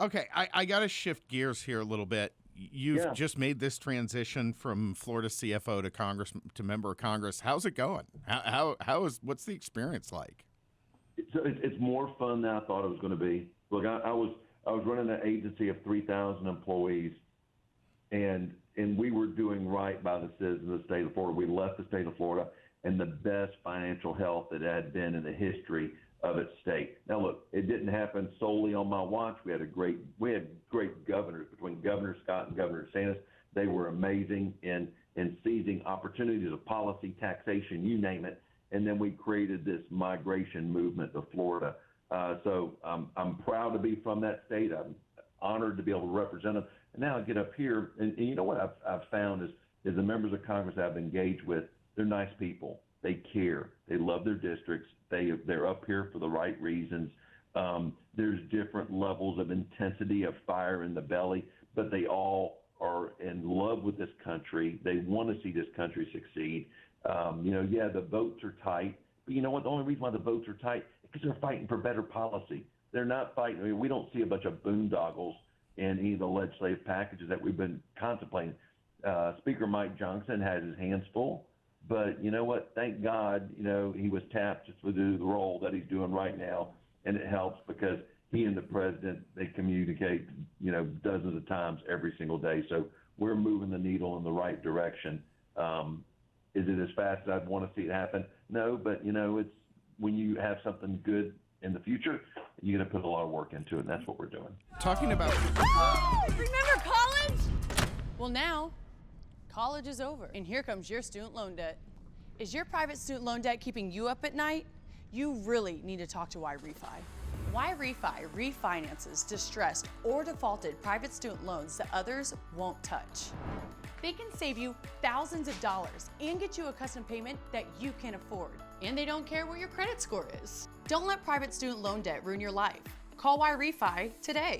Okay, I got to shift gears here a little bit. You've just made this transition from Florida CFO to to member of Congress. How's it going? What's the experience like? It's more fun than I thought it was going to be. Look, I was running an agency of 3,000 employees, and we were doing right by the citizens of the state of Florida. We left the state of Florida in the best financial health that it had been in the history of its state. Now, look, it didn't happen solely on my watch. We had great governors between Governor Scott and Governor DeSantis. They were amazing in seizing opportunities of policy, taxation, you name it. And then we created this migration movement to Florida. So I'm proud to be from that state. I'm honored to be able to represent them. And now I get up here, and you know what I've found is the members of Congress I've engaged with, they're nice people. They care. They love their districts. They're up here for the right reasons. There's different levels of intensity of fire in the belly, but they all are in love with this country. They want to see this country succeed. The votes are tight, but you know what? The only reason why the votes are tight is because they're fighting for better policy. They're not fighting. I mean, we don't see a bunch of boondoggles in any of the legislative packages that we've been contemplating. Speaker Mike Johnson has his hands full. But you know what? Thank God, he was tapped just to do the role that he's doing right now. And it helps because he and the president, they communicate, dozens of times every single day. So we're moving the needle in the right direction. Is it as fast as I'd want to see it happen? No, but, it's when you have something good in the future, you're going to put a lot of work into it. And that's what we're doing. Talking about... Remember college? Well, now... college is over, and here comes your student loan debt. Is your private student loan debt keeping you up at night? You really need to talk to YRefi. YRefi refinances distressed or defaulted private student loans that others won't touch. They can save you thousands of dollars and get you a custom payment that you can afford. And they don't care what your credit score is. Don't let private student loan debt ruin your life. Call YRefi today.